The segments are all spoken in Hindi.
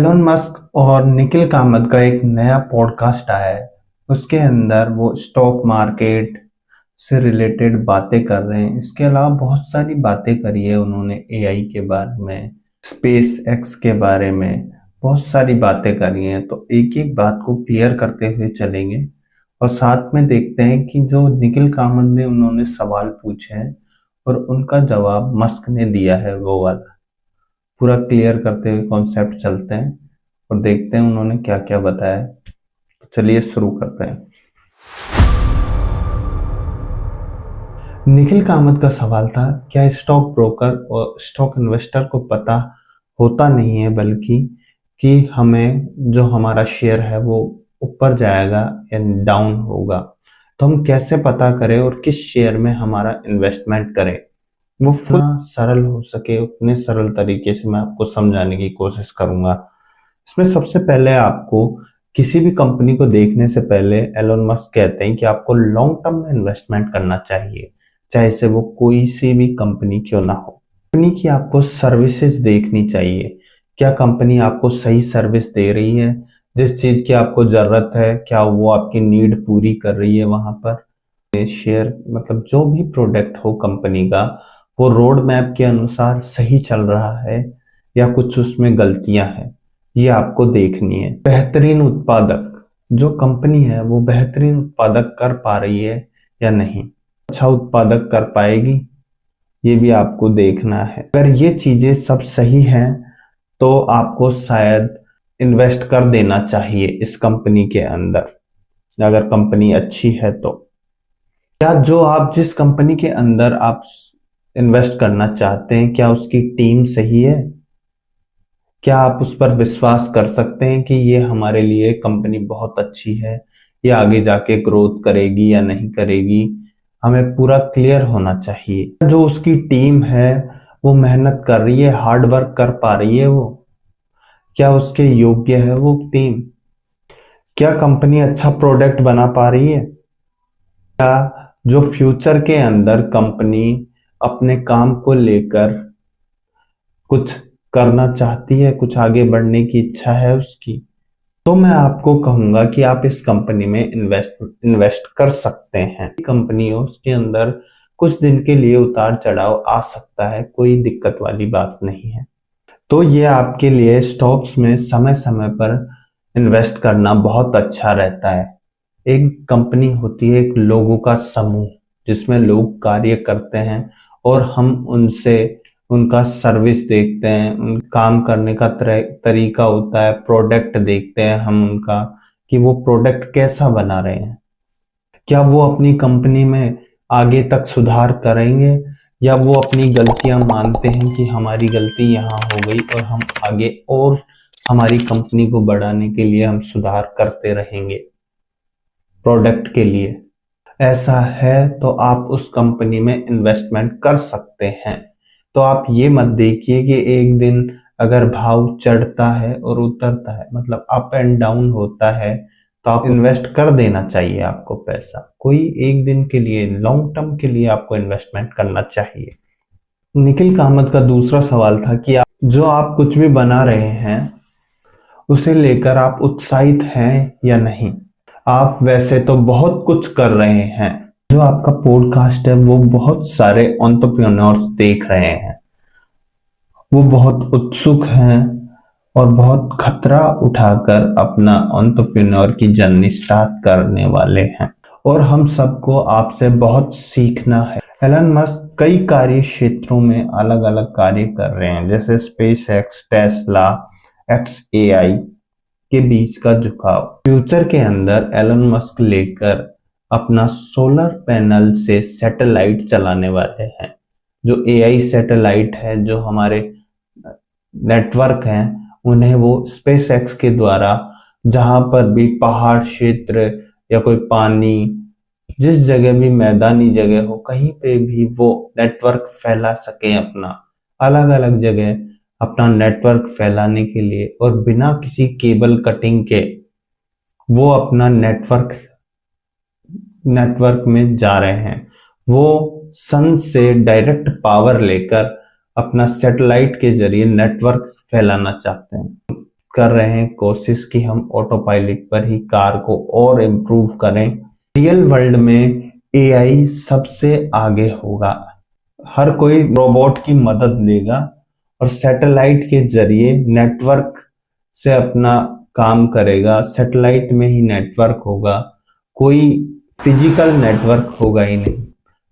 एलोन मस्क और निखिल कामत का एक नया पॉडकास्ट आया है। उसके अंदर वो स्टॉक मार्केट से रिलेटेड बातें कर रहे हैं। इसके अलावा बहुत सारी बातें करी है उन्होंने, एआई के बारे में, स्पेस एक्स के बारे में, बहुत सारी बातें करी हैं। तो एक एक बात को क्लियर करते हुए चलेंगे और साथ में देखते हैं कि जो निखिल कामत ने उन्होंने सवाल पूछे हैं और उनका जवाब मस्क ने दिया है वो वाला, पूरा क्लियर करते हुए कॉन्सेप्ट चलते हैं और देखते हैं उन्होंने क्या क्या बताया है। तो चलिए शुरू करते हैं। निखिल कामत का सवाल था, क्या स्टॉक ब्रोकर और स्टॉक इन्वेस्टर को पता होता नहीं है बल्कि कि हमें जो हमारा शेयर है वो ऊपर जाएगा या डाउन होगा, तो हम कैसे पता करें और किस शेयर में हमारा इन्वेस्टमेंट करें। वो फुल सरल हो सके उतने सरल तरीके से मैं आपको समझाने की कोशिश करूंगा। इसमें सबसे पहले आपको किसी भी कंपनी को देखने से पहले एलोन मस्क कहते हैं कि आपको लॉन्ग टर्म में इन्वेस्टमेंट करना चाहिए, चाहे से वो कोई सी भी कंपनी क्यों ना हो। कंपनी की आपको सर्विसेज देखनी चाहिए, क्या कंपनी आपको सही सर्विस दे रही है, जिस चीज की आपको जरूरत है क्या वो आपकी नीड पूरी कर रही है। वहां पर शेयर मतलब जो भी प्रोडक्ट हो कंपनी का, वो रोड मैप के अनुसार सही चल रहा है या कुछ उसमें गलतियां हैं, ये आपको देखनी है। बेहतरीन उत्पादक जो कंपनी है वो बेहतरीन उत्पादक कर पा रही है या नहीं, अच्छा उत्पादक कर पाएगी, ये भी आपको देखना है। अगर ये चीजें सब सही हैं तो आपको शायद इन्वेस्ट कर देना चाहिए इस कंपनी के अंदर, अगर कंपनी अच्छी है तो। क्या जो आप जिस कंपनी के अंदर आप इन्वेस्ट करना चाहते हैं, क्या उसकी टीम सही है, क्या आप उस पर विश्वास कर सकते हैं कि ये हमारे लिए कंपनी बहुत अच्छी है, ये आगे जाके ग्रोथ करेगी या नहीं करेगी, हमें पूरा क्लियर होना चाहिए। जो उसकी टीम है वो मेहनत कर रही है, हार्ड वर्क कर पा रही है, वो क्या उसके योग्य है वो टीम, क्या कंपनी अच्छा प्रोडक्ट बना पा रही है, क्या जो फ्यूचर के अंदर कंपनी अपने काम को लेकर कुछ करना चाहती है, कुछ आगे बढ़ने की इच्छा है उसकी, तो मैं आपको कहूंगा कि आप इस कंपनी में इन्वेस्ट कर सकते हैं। कंपनी हो उसके अंदर कुछ दिन के लिए उतार चढ़ाव आ सकता है, कोई दिक्कत वाली बात नहीं है। तो ये आपके लिए स्टॉक्स में समय समय पर इन्वेस्ट करना बहुत अच्छा रहता है। एक कंपनी होती है एक लोगों का समूह जिसमें लोग कार्य करते हैं और हम उनसे उनका सर्विस देखते हैं, उन काम करने का तरीका होता है, प्रोडक्ट देखते हैं हम उनका कि वो प्रोडक्ट कैसा बना रहे हैं, क्या वो अपनी कंपनी में आगे तक सुधार करेंगे या वो अपनी गलतियां मानते हैं कि हमारी गलती यहाँ हो गई और हम आगे और हमारी कंपनी को बढ़ाने के लिए हम सुधार करते रहेंगे प्रोडक्ट के लिए। ऐसा है तो आप उस कंपनी में इन्वेस्टमेंट कर सकते हैं। तो आप ये मत देखिए कि एक दिन अगर भाव चढ़ता है और उतरता है, मतलब अप एंड डाउन होता है, तो आप इन्वेस्ट कर देना चाहिए आपको पैसा। कोई एक दिन के लिए, लॉन्ग टर्म के लिए आपको इन्वेस्टमेंट करना चाहिए। निखिल कामत का दूसरा सवाल था कि आप कुछ भी बना रहे हैं उसे लेकर आप उत्साहित हैं या नहीं। आप वैसे तो बहुत कुछ कर रहे हैं, जो आपका पॉडकास्ट है वो बहुत सारे एंटरप्रेन्योर्स देख रहे हैं, वो बहुत उत्सुक हैं और बहुत खतरा उठाकर अपना एंटरप्रेन्योर की जर्नी स्टार्ट करने वाले हैं और हम सबको आपसे बहुत सीखना है। एलन मस्क कई कार्य क्षेत्रों में अलग अलग कार्य कर रहे हैं, जैसे स्पेस एक्स, टेस्ला, XAI के बीच का झुकाव। फ्यूचर के अंदर एलन मस्क लेकर अपना सोलर पैनल से सैटेलाइट चलाने वाले हैं। जो एआई सैटेलाइट है, जो हमारे नेटवर्क हैं, उन्हें वो स्पेस एक्स के द्वारा जहां पर भी पहाड़ क्षेत्र या कोई पानी, जिस जगह भी मैदानी जगह हो, कहीं पे भी वो नेटवर्क फैला सके, अपना अलग अलग जगह अपना नेटवर्क फैलाने के लिए, और बिना किसी केबल कटिंग के वो अपना नेटवर्क में जा रहे हैं। वो सन से डायरेक्ट पावर लेकर अपना सैटेलाइट के जरिए नेटवर्क फैलाना चाहते हैं। कर रहे हैं कोशिश कि हम ऑटो पायलट पर ही कार को और इम्प्रूव करें। रियल वर्ल्ड में एआई सबसे आगे होगा। हर कोई रोबोट की मदद लेगा और सैटेलाइट के जरिए नेटवर्क से अपना काम करेगा। सैटेलाइट में ही नेटवर्क होगा, कोई फिजिकल नेटवर्क होगा ही नहीं।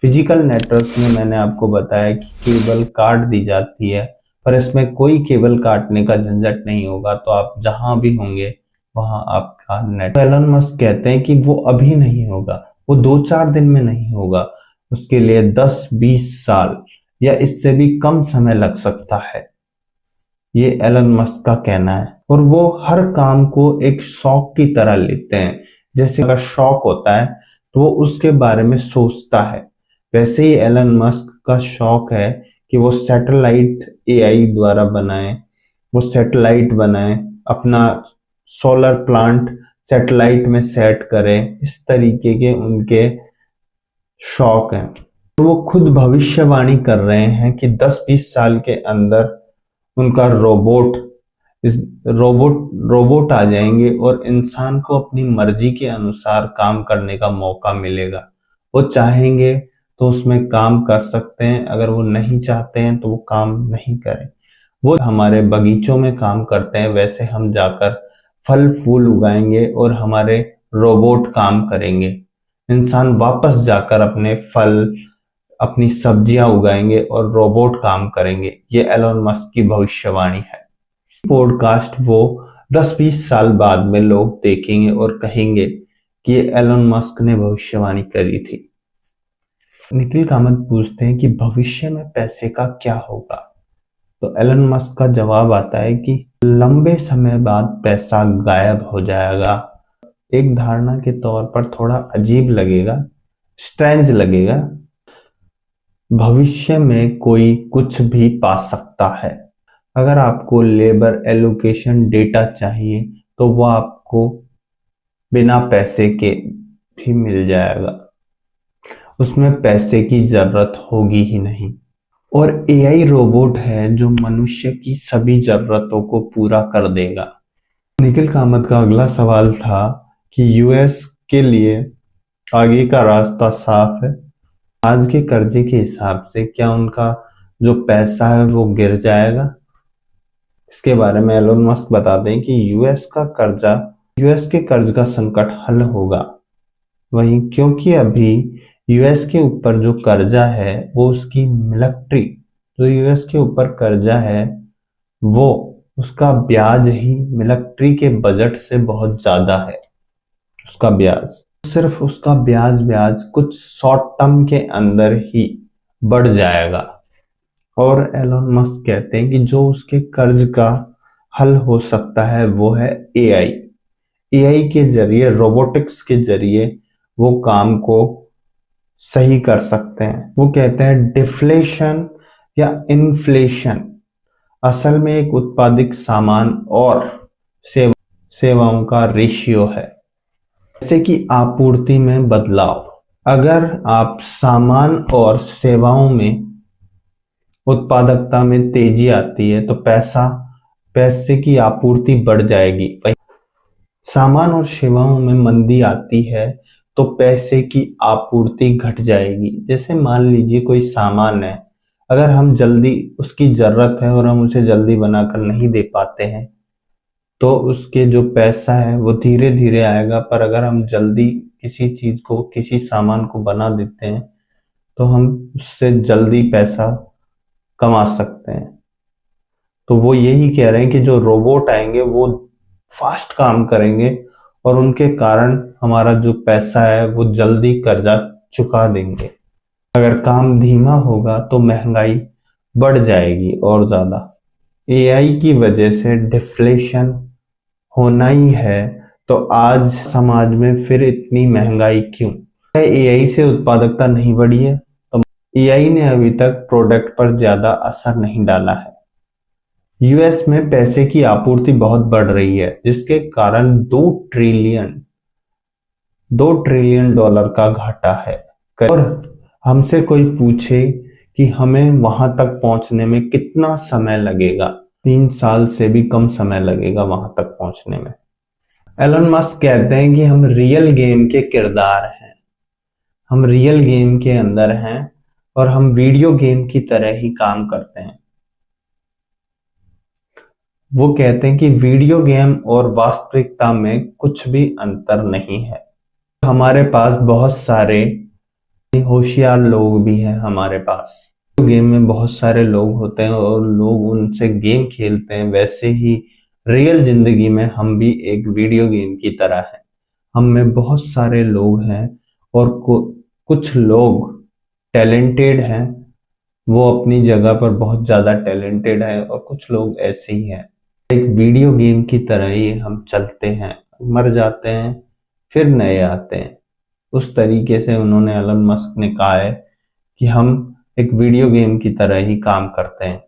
फिजिकल नेटवर्क में मैंने आपको बताया कि केबल काट दी जाती है, पर इसमें कोई केबल काटने का झंझट नहीं होगा, तो आप जहां भी होंगे वहां आपका नेट। एलन मस्क कहते हैं कि वो अभी नहीं होगा, वो 2-4 दिन में नहीं होगा, उसके लिए 10-20 साल या इससे भी कम समय लग सकता है, ये एलन मस्क का कहना है। और वो हर काम को एक शौक की तरह लेते हैं। जैसे अगर शौक होता है तो वो उसके बारे में सोचता है, वैसे ही एलन मस्क का शौक है कि वो सैटेलाइट एआई द्वारा बनाए, वो सैटेलाइट बनाए, अपना सोलर प्लांट सैटेलाइट में सेट करें। इस तरीके के उनके शौक हैं। तो वो खुद भविष्यवाणी कर रहे हैं कि 10-20 साल के अंदर उनका रोबोट आ जाएंगे और इंसान को अपनी मर्जी के अनुसार काम करने का मौका मिलेगा। वो चाहेंगे तो उसमें काम कर सकते हैं, अगर वो नहीं चाहते हैं तो वो काम नहीं करें। वो हमारे बगीचों में काम करते हैं, वैसे हम जाकर फल फूल उगाएंगे और हमारे रोबोट काम करेंगे। इंसान वापस जाकर अपने फल, अपनी सब्जियां उगाएंगे और रोबोट काम करेंगे। ये एलन मस्क की भविष्यवाणी है। पॉडकास्ट वो 10-20 साल बाद में लोग देखेंगे और कहेंगे कि ये एलन मस्क ने भविष्यवाणी करी थी। निखिल कामत पूछते हैं कि भविष्य में पैसे का क्या होगा, तो एलन मस्क का जवाब आता है कि लंबे समय बाद पैसा गायब हो जाएगा। एक धारणा के तौर पर थोड़ा अजीब लगेगा, स्ट्रेंज लगेगा। भविष्य में कोई कुछ भी पा सकता है। अगर आपको लेबर एलोकेशन डेटा चाहिए तो वो आपको बिना पैसे के भी मिल जाएगा, उसमें पैसे की जरूरत होगी ही नहीं। और एआई रोबोट है जो मनुष्य की सभी जरूरतों को पूरा कर देगा। निखिल कामत का अगला सवाल था कि यूएस के लिए आगे का रास्ता साफ है। आज के कर्जे के हिसाब से क्या उनका जो पैसा है वो गिर जाएगा? इसके बारे में एलोन मस्क बताते हैं कि यूएस के कर्ज का संकट हल होगा। वहीं क्योंकि अभी यूएस के ऊपर जो कर्जा है वो उसकी मिलिट्री, जो यूएस के ऊपर कर्जा है वो उसका ब्याज ही मिलिट्री के बजट से बहुत ज्यादा है। उसका ब्याज, सिर्फ उसका ब्याज कुछ शॉर्ट टर्म के अंदर ही बढ़ जाएगा। और एलोन मस्क कहते हैं कि जो उसके कर्ज का हल हो सकता है वो है एआई के जरिए, रोबोटिक्स के जरिए वो काम को सही कर सकते हैं। वो कहते हैं डिफ्लेशन या इन्फ्लेशन असल में एक उत्पादित सामान और सेवाओं का रेशियो है, जैसे कि आपूर्ति में बदलाव। अगर आप सामान और सेवाओं में उत्पादकता में तेजी आती है तो पैसे की आपूर्ति बढ़ जाएगी। सामान और सेवाओं में मंदी आती है तो पैसे की आपूर्ति घट जाएगी। जैसे मान लीजिए कोई सामान है, अगर हम जल्दी उसकी जरूरत है और हम उसे जल्दी बनाकर नहीं दे पाते हैं तो उसके जो पैसा है वो धीरे धीरे आएगा। पर अगर हम जल्दी किसी चीज को, किसी सामान को बना देते हैं तो हम उससे जल्दी पैसा कमा सकते हैं। तो वो यही कह रहे हैं कि जो रोबोट आएंगे वो फास्ट काम करेंगे और उनके कारण हमारा जो पैसा है वो जल्दी कर्जा चुका देंगे। अगर काम धीमा होगा तो महंगाई बढ़ जाएगी और ज्यादा। एआई की वजह से डिफ्लेशन होना ही है, तो आज समाज में फिर इतनी महंगाई क्यों? एआई से उत्पादकता नहीं बढ़ी है, तो एआई ने अभी तक प्रोडक्ट पर ज्यादा असर नहीं डाला है। यूएस में पैसे की आपूर्ति बहुत बढ़ रही है, जिसके कारण 2 ट्रिलियन डॉलर का घाटा है। और हमसे कोई पूछे कि हमें वहां तक पहुंचने में कितना समय लगेगा, 3 साल से भी कम समय लगेगा वहां तक पहुंचने में। एलन मस्क कहते हैं कि हम रियल गेम के किरदार हैं, हम रियल गेम के अंदर हैं और हम वीडियो गेम की तरह ही काम करते हैं। वो कहते हैं कि वीडियो गेम और वास्तविकता में कुछ भी अंतर नहीं है। हमारे पास बहुत सारे होशियार लोग भी हैं हमारे पास। गेम में बहुत सारे लोग होते हैं और लोग उनसे गेम खेलते हैं, वैसे ही रियल जिंदगी में हम भी एक वीडियो गेम की तरह हैं। हम में बहुत सारे लोग हैं और कुछ लोग टैलेंटेड हैं, वो अपनी जगह पर बहुत ज्यादा टैलेंटेड है, और कुछ लोग ऐसे ही हैं। एक वीडियो गेम की तरह ही हम चलते हैं, मर जाते हैं, फिर नए आते हैं। उस तरीके से उन्होंने, एलन मस्क ने कहा है कि हम एक वीडियो गेम की तरह ही काम करते हैं।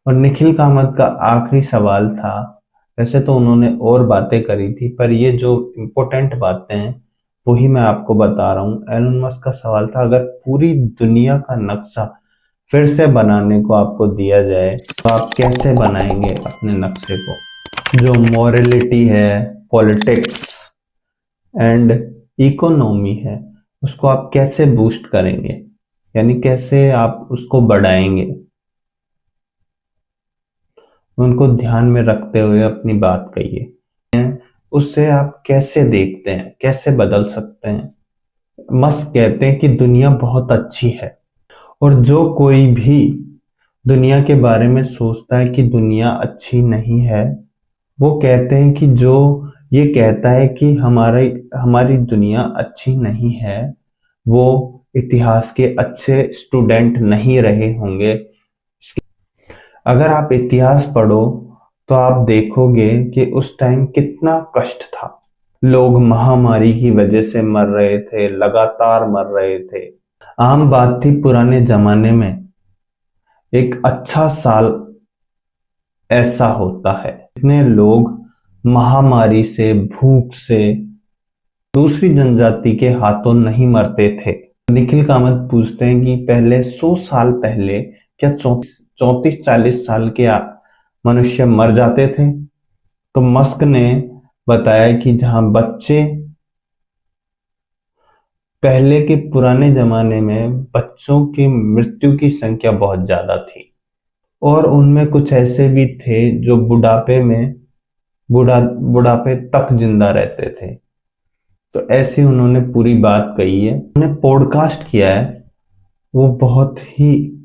और निखिल कामत का आखिरी सवाल था, वैसे तो उन्होंने और बातें करी थी, पर ये जो इम्पोर्टेंट बातें हैं वही मैं आपको बता रहा हूँ। एलन मस्क का सवाल था, अगर पूरी दुनिया का नक्शा फिर से बनाने को आपको दिया जाए तो आप कैसे बनाएंगे अपने नक्शे को? जो मॉरलिटी है, पॉलिटिक्स एंड इकोनॉमी है, उसको आप कैसे बूस्ट करेंगे, यानी कैसे आप उसको बढ़ाएंगे? उनको ध्यान में रखते हुए अपनी बात कहिए। उससे आप कैसे देखते हैं, कैसे बदल सकते हैं? मस्क कहते हैं कि दुनिया बहुत अच्छी है, और जो कोई भी दुनिया के बारे में सोचता है कि दुनिया अच्छी नहीं है, वो कहते हैं कि जो ये कहता है कि हमारी दुनिया अच्छी नहीं है, वो इतिहास के अच्छे स्टूडेंट नहीं रहे होंगे। अगर आप इतिहास पढ़ो तो आप देखोगे कि उस टाइम कितना कष्ट था। लोग महामारी की वजह से मर रहे थे, लगातार मर रहे थे। आम बात थी पुराने जमाने में एक अच्छा साल ऐसा होता है। इतने लोग महामारी से, भूख से, दूसरी जनजाति के हाथों नहीं मरते थे। निखिल कामत पूछते हैं कि पहले 100 साल पहले क्या 34-40 साल के मनुष्य मर जाते थे? तो मस्क ने बताया कि जहां बच्चे, पहले के पुराने जमाने में बच्चों की मृत्यु की संख्या बहुत ज्यादा थी, और उनमें कुछ ऐसे भी थे जो बुढ़ापे तक जिंदा रहते थे। तो ऐसी उन्होंने पूरी बात कही है। उन्होंने पॉडकास्ट किया है, वो बहुत ही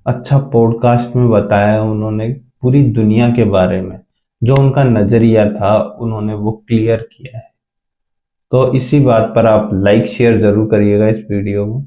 अच्छा पॉडकास्ट में बताया उन्होंने पूरी दुनिया के बारे में। जो उनका नजरिया था उन्होंने वो क्लियर किया है। तो इसी बात पर आप लाइक शेयर जरूर करिएगा इस वीडियो को।